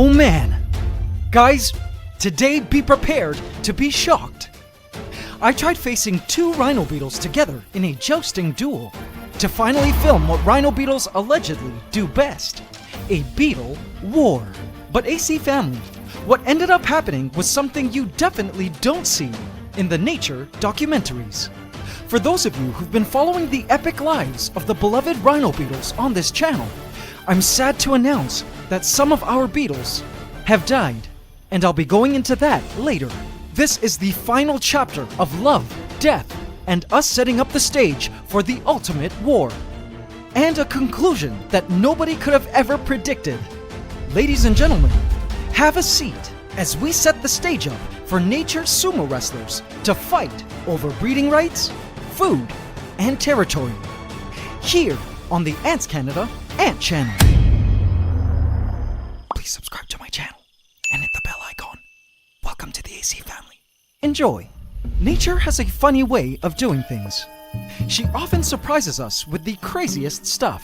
Oh man! Guys, today be prepared to be shocked. I tried facing two rhino beetles together in a jousting duel to finally film what rhino beetles allegedly do best, a beetle war. But AC family, what ended up happening was something you definitely don't see in the nature documentaries. For those of you who've been following the epic lives of the beloved rhino beetles on this channel, I'm sad to announce that some of our beetles have died, and I'll be going into that later. This is the final chapter of love, death, and us setting up the stage for the ultimate war. And a conclusion that nobody could have ever predicted. Ladies and gentlemen, have a seat as we set the stage up for nature's sumo wrestlers to fight over breeding rights, food, and territory. Here on the Ants Canada Ant Channel. Please subscribe to my channel and hit the bell icon. Welcome to the AC family. Enjoy. Nature has a funny way of doing things. She often surprises us with the craziest stuff.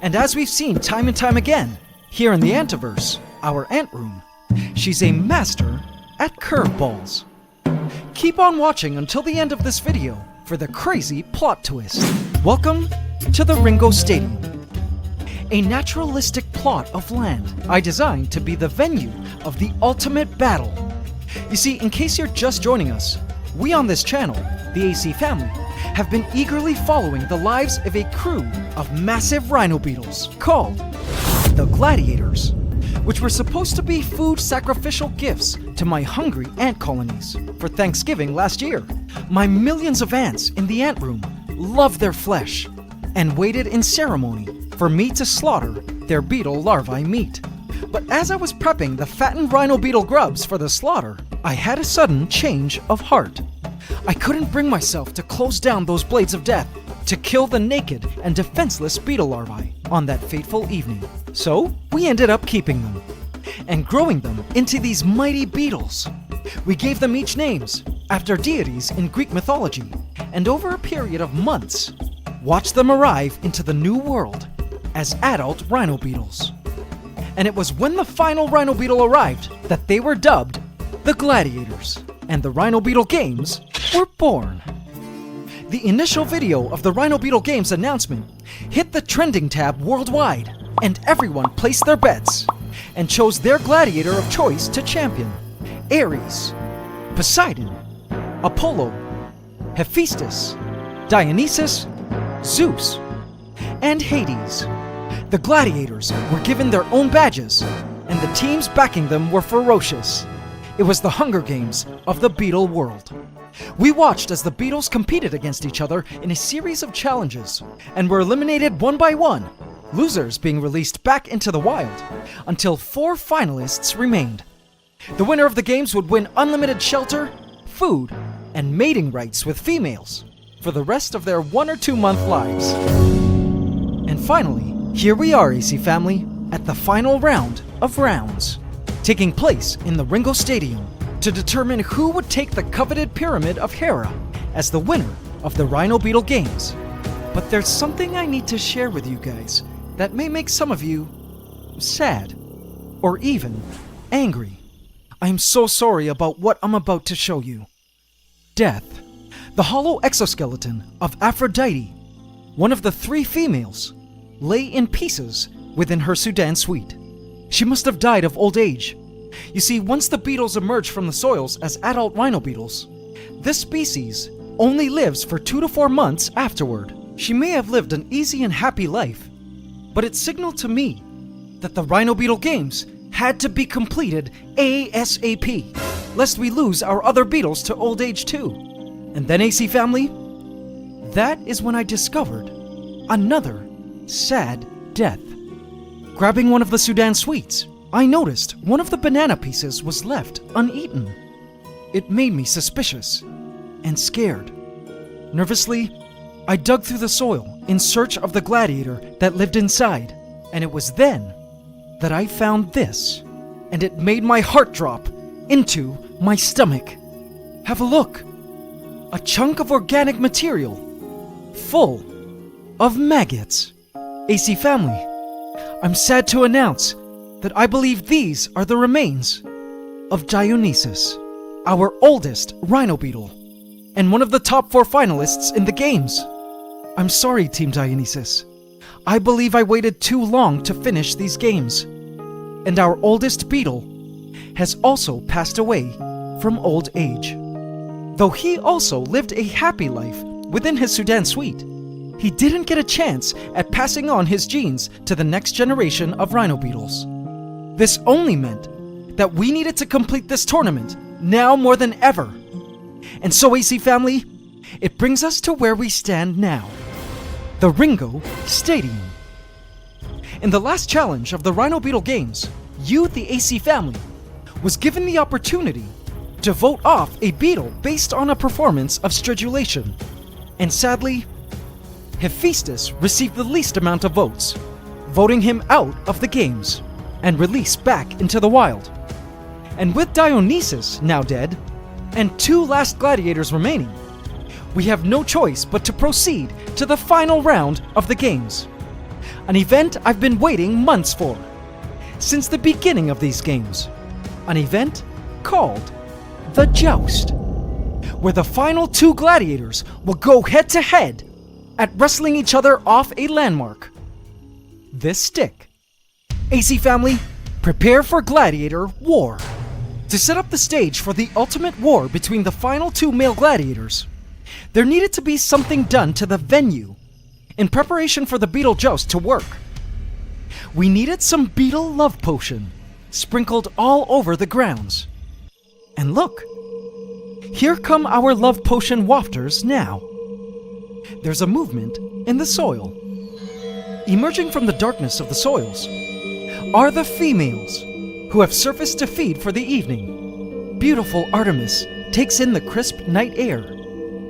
And as we've seen time and time again, here in the Antiverse, our ant room, she's a master at curveballs. Keep on watching until the end of this video for the crazy plot twist. Welcome to the Ringo Stadium, a naturalistic plot of land I designed to be the venue of the ultimate battle. You see, in case you're just joining us, we on this channel, the AC family, have been eagerly following the lives of a crew of massive rhino beetles called the Gladiators, which were supposed to be food sacrificial gifts to my hungry ant colonies for Thanksgiving last year. My millions of ants in the ant room loved their flesh and waited in ceremony for me to slaughter their beetle larvae meat. But as I was prepping the fattened rhino beetle grubs for the slaughter, I had a sudden change of heart. I couldn't bring myself to close down those blades of death to kill the naked and defenseless beetle larvae on that fateful evening. So we ended up keeping them and growing them into these mighty beetles. We gave them each names after deities in Greek mythology, and over a period of months, watched them arrive into the new world as adult rhino beetles. And it was when the final rhino beetle arrived that they were dubbed the Gladiators, and the Rhino Beetle Games were born. The initial video of the Rhino Beetle Games announcement hit the trending tab worldwide, and everyone placed their bets and chose their gladiator of choice to champion: Ares, Poseidon, Apollo, Hephaestus, Dionysus, Zeus, and Hades. The gladiators were given their own badges, and the teams backing them were ferocious. It was the Hunger Games of the beetle world. We watched as the beetles competed against each other in a series of challenges, and were eliminated one by one, losers being released back into the wild, until 4 finalists remained. The winner of the games would win unlimited shelter, food, and mating rights with females for the rest of their 1 or 2 month lives. And finally, here we are, AC family, at the final round of rounds, taking place in the Ringo Stadium to determine who would take the coveted Pyramid of Hera as the winner of the Rhino Beetle Games. But there's something I need to share with you guys that may make some of you sad or even angry. I'm so sorry about what I'm about to show you. Death, the hollow exoskeleton of Aphrodite, one of the 3 females, lay in pieces within her Sudan suite. She must have died of old age. You see, once the beetles emerge from the soils as adult rhino beetles, this species only lives for 2 to 4 months afterward. She may have lived an easy and happy life, but it signaled to me that the Rhino Beetle Games had to be completed ASAP, lest we lose our other beetles to old age too. And then, AC family, that is when I discovered another sad death. Grabbing one of the Sudan sweets, I noticed one of the banana pieces was left uneaten. It made me suspicious and scared. Nervously, I dug through the soil in search of the gladiator that lived inside, and it was then that I found this, and it made my heart drop into my stomach. Have a look. A chunk of organic material full of maggots. AC family, I'm sad to announce that I believe these are the remains of Dionysus, our oldest Rhino Beetle, and one of the top 4 finalists in the games. I'm sorry, Team Dionysus. I believe I waited too long to finish these games. And our oldest beetle has also passed away from old age. Though he also lived a happy life within his Sudan suite, he didn't get a chance at passing on his genes to the next generation of Rhino Beetles. This only meant that we needed to complete this tournament now more than ever. And so, AC family, it brings us to where we stand now, the Ringo Stadium. In the last challenge of the Rhino Beetle Games, you, the AC family, was given the opportunity to vote off a beetle based on a performance of stridulation. And sadly, Hephaestus received the least amount of votes, voting him out of the games and released back into the wild. And with Dionysus now dead, and 2 last gladiators remaining, we have no choice but to proceed to the final round of the games. An event I've been waiting months for, since the beginning of these games. An event called the Joust, where the final 2 gladiators will go head to head at wrestling each other off a landmark, this stick. AC family, prepare for gladiator war. To set up the stage for the ultimate war between the final 2 male gladiators, there needed to be something done to the venue in preparation for the Beetle Joust to work. We needed some Beetle love potion sprinkled all over the grounds. And look, here come our love potion wafters now. There's a movement in the soil. Emerging from the darkness of the soils are the females who have surfaced to feed for the evening. Beautiful Artemis takes in the crisp night air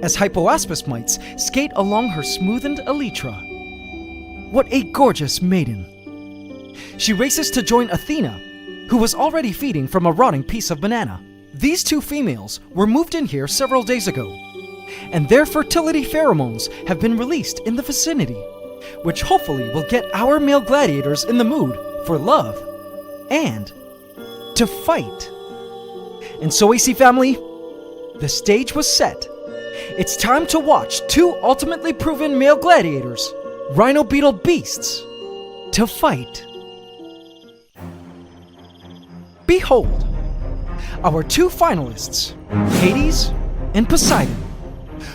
as Hypoaspis mites skate along her smoothened elytra. What a gorgeous maiden! She races to join Athena, who was already feeding from a rotting piece of banana. These 2 females were moved in here several days ago, and their fertility pheromones have been released in the vicinity, which hopefully will get our male gladiators in the mood for love and to fight. And so, AC family, the stage was set. It's time to watch 2 ultimately proven male gladiators, Rhino Beetle beasts, to fight. Behold, our 2 finalists, Hades and Poseidon,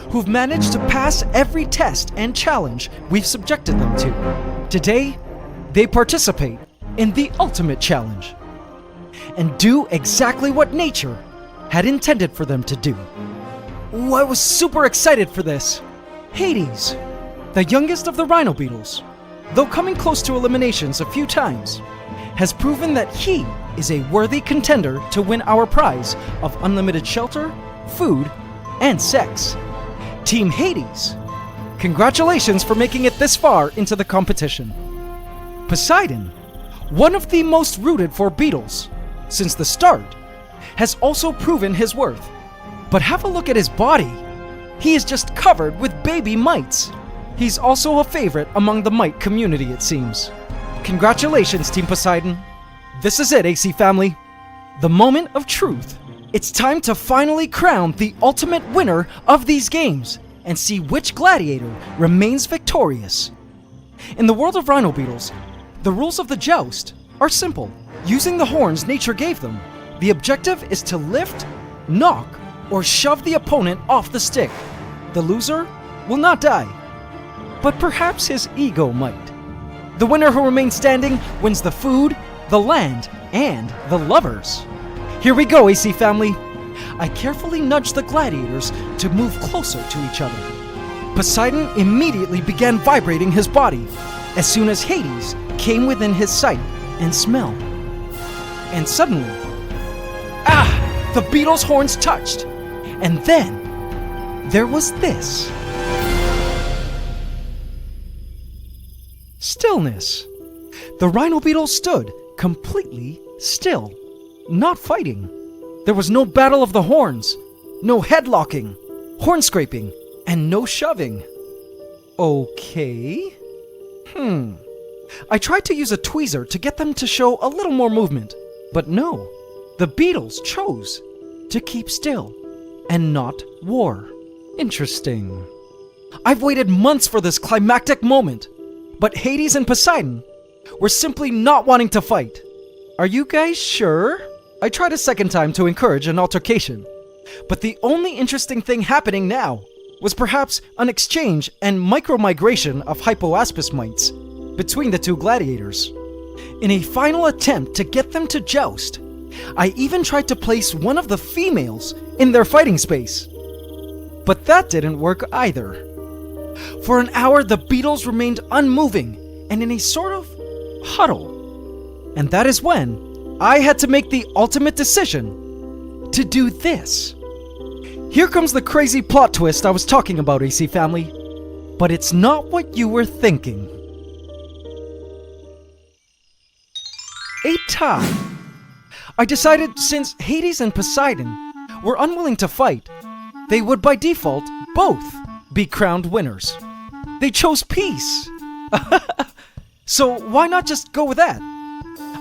who've managed to pass every test and challenge we've subjected them to. Today, they participate in the ultimate challenge and do exactly what nature had intended for them to do. Ooh, I was super excited for this. Hades, the youngest of the Rhino Beetles, though coming close to eliminations a few times, has proven that he is a worthy contender to win our prize of unlimited shelter, food, and sex. Team Hades, congratulations for making it this far into the competition. Poseidon, one of the most rooted for beetles since the start, has also proven his worth. But have a look at his body. He is just covered with baby mites. He's also a favorite among the mite community, it seems. Congratulations, Team Poseidon. This is it, AC family. The moment of truth. It's time to finally crown the ultimate winner of these games and see which gladiator remains victorious. In the world of Rhino Beetles, the rules of the joust are simple. Using the horns nature gave them, the objective is to lift, knock, or shove the opponent off the stick. The loser will not die, but perhaps his ego might. The winner who remains standing wins the food, the land, and the lovers. Here we go, AC family. I carefully nudged the gladiators to move closer to each other. Poseidon immediately began vibrating his body as soon as Hades came within his sight and smell. And suddenly, the beetle's horns touched. And then, there was this. Stillness. The Rhino Beetle stood completely still, not fighting. There was no battle of the horns, no headlocking, horn scraping, and no shoving. Okay. I tried to use a tweezer to get them to show a little more movement, but no, the Beetles chose to keep still and not war. Interesting. I've waited months for this climactic moment, but Hades and Poseidon were simply not wanting to fight. Are you guys sure? I tried a second time to encourage an altercation, but the only interesting thing happening now was perhaps an exchange and micromigration of hypoaspis mites between the two gladiators. In a final attempt to get them to joust, I even tried to place one of the females in their fighting space. But that didn't work either. For an hour, the Beetles remained unmoving and in a sort of huddle. And that is when I had to make the ultimate decision to do this. Here comes the crazy plot twist I was talking about, AC family. But it's not what you were thinking. A tie. I decided since Hades and Poseidon were unwilling to fight, they would by default both be crowned winners. They chose peace. So why not just go with that?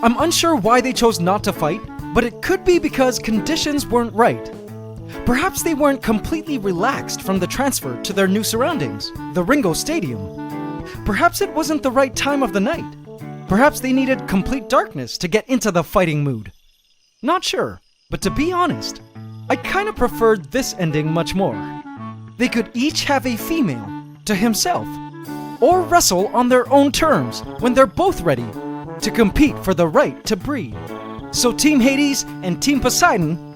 I'm unsure why they chose not to fight, but it could be because conditions weren't right. Perhaps they weren't completely relaxed from the transfer to their new surroundings, the Ringo Stadium. Perhaps it wasn't the right time of the night. Perhaps they needed complete darkness to get into the fighting mood. Not sure, but to be honest, I kind of preferred this ending much more. They could each have a female to himself, or wrestle on their own terms when they're both ready to compete for the right to breed. So Team Hades and Team Poseidon,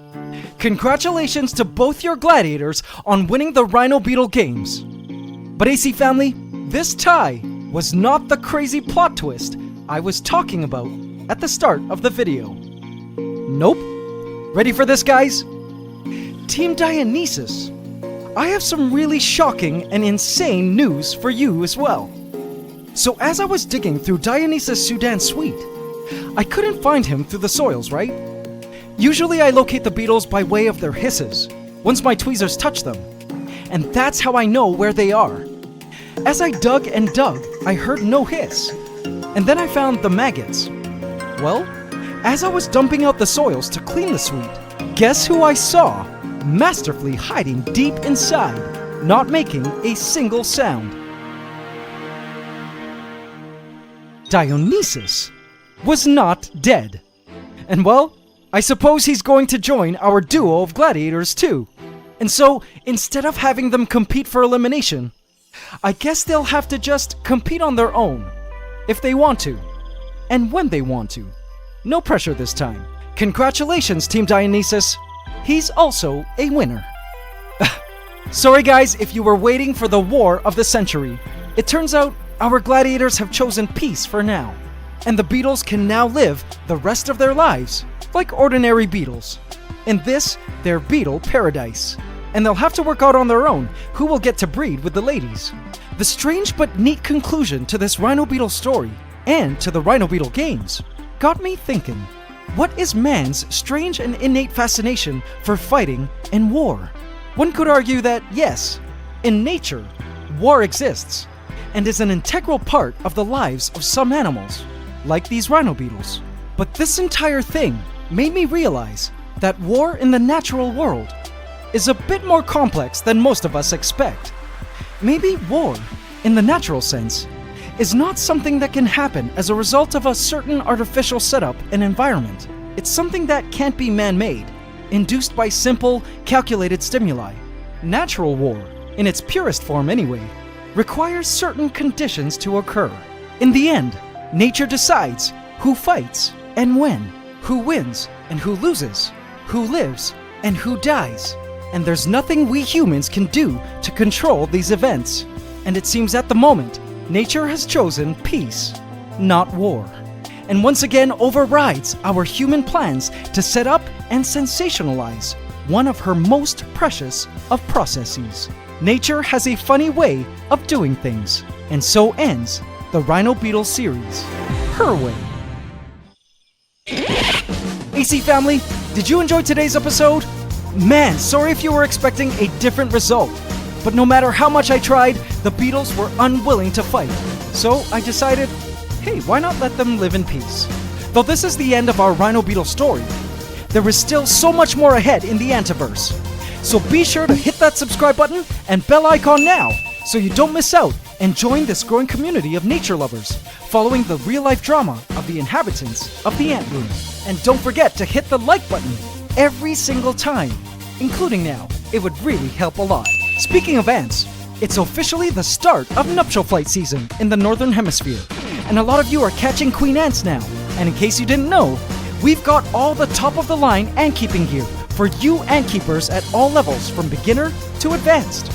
congratulations to both your gladiators on winning the Rhino Beetle Games. But AC family, this tie was not the crazy plot twist I was talking about at the start of the video. Nope. Ready for this, guys? Team Dionysus, I have some really shocking and insane news for you as well. So as I was digging through Dionysus' Sudan suite, I couldn't find him through the soils, right? Usually I locate the Beetles by way of their hisses, once my tweezers touch them. And that's how I know where they are. As I dug and dug, I heard no hiss. And then I found the maggots. Well, as I was dumping out the soils to clean the suite, guess who I saw masterfully hiding deep inside, not making a single sound? Dionysus was not dead. And well, I suppose he's going to join our duo of gladiators too. And so, instead of having them compete for elimination, I guess they'll have to just compete on their own, if they want to, and when they want to. No pressure this time. Congratulations, Team Dionysus. He's also a winner. Sorry guys if you were waiting for the war of the century. It turns out our gladiators have chosen peace for now, and the Beetles can now live the rest of their lives like ordinary beetles. In this, their beetle paradise. And they'll have to work out on their own who will get to breed with the ladies. The strange but neat conclusion to this Rhino Beetle story, and to the Rhino Beetle Games, got me thinking, what is man's strange and innate fascination for fighting and war? One could argue that, yes, in nature, war exists, and is an integral part of the lives of some animals, like these rhino beetles. But this entire thing made me realize that war in the natural world is a bit more complex than most of us expect. Maybe war, in the natural sense, is not something that can happen as a result of a certain artificial setup and environment. It's something that can't be man-made, induced by simple, calculated stimuli. Natural war, in its purest form anyway, requires certain conditions to occur. In the end, nature decides who fights and when, who wins and who loses, who lives and who dies. And there's nothing we humans can do to control these events. And it seems at the moment, nature has chosen peace, not war. And once again overrides our human plans to set up and sensationalize one of her most precious of processes. Nature has a funny way of doing things, and so ends the Rhino Beetle series, her way. AC family, did you enjoy today's episode? Man, sorry if you were expecting a different result, but no matter how much I tried, the Beetles were unwilling to fight. So I decided, hey, why not let them live in peace? Though this is the end of our Rhino Beetle story, there is still so much more ahead in the Antiverse. So be sure to hit that subscribe button and bell icon now so you don't miss out and join this growing community of nature lovers following the real-life drama of the inhabitants of the Ant Room. And don't forget to hit the like button every single time, including now. It would really help a lot. Speaking of ants, it's officially the start of nuptial flight season in the Northern Hemisphere, and a lot of you are catching queen ants now. And in case you didn't know, we've got all the top-of-the-line ant-keeping gear for you ant keepers at all levels from beginner to advanced,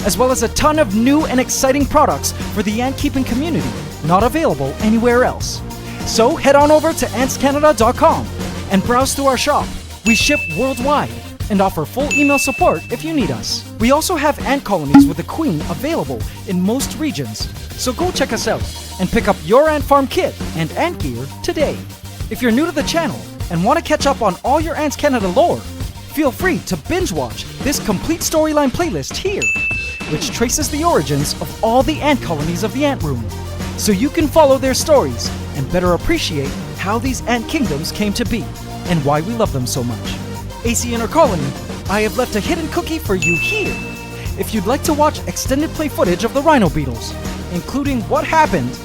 as well as a ton of new and exciting products for the ant-keeping community, not available anywhere else. So head on over to antscanada.com and browse through our shop. We ship worldwide and offer full email support if you need us. We also have ant colonies with the queen available in most regions, so go check us out and pick up your ant farm kit and ant gear today. If you're new to the channel and want to catch up on all your Ants Canada lore, feel free to binge watch this complete storyline playlist here, which traces the origins of all the ant colonies of the Ant Room, so you can follow their stories and better appreciate how these ant kingdoms came to be and why we love them so much. AC Inner Colony, I have left a hidden cookie for you here if you'd like to watch extended play footage of the Rhino Beetles, including what happened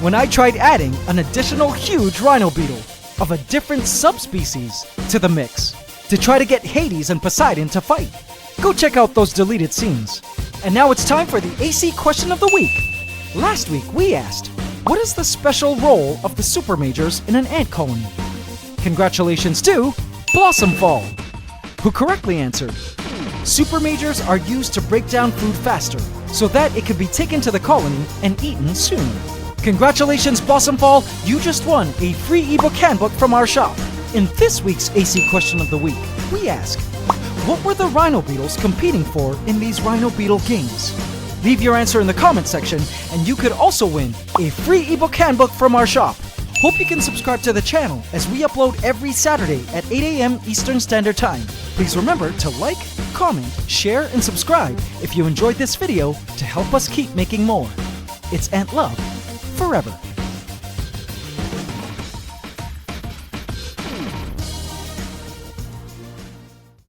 when I tried adding an additional huge Rhino Beetle of a different subspecies to the mix to try to get Hades and Poseidon to fight. Go check out those deleted scenes. And now it's time for the AC question of the week. Last week we asked, what is the special role of the super majors in an ant colony? Congratulations to Blossom Fall, who correctly answered, super majors are used to break down food faster so that it can be taken to the colony and eaten sooner. Congratulations, Blossom Fall, you just won a free ebook handbook from our shop. In this week's AC question of the week, we ask, what were the Rhino Beetles competing for in these Rhino Beetle games? Leave your answer in the comment section, and you could also win a free ebook handbook from our shop. Hope you can subscribe to the channel as we upload every Saturday at 8 a.m. Eastern Standard Time. Please remember to like, comment, share, and subscribe if you enjoyed this video to help us keep making more. It's Ant Love forever.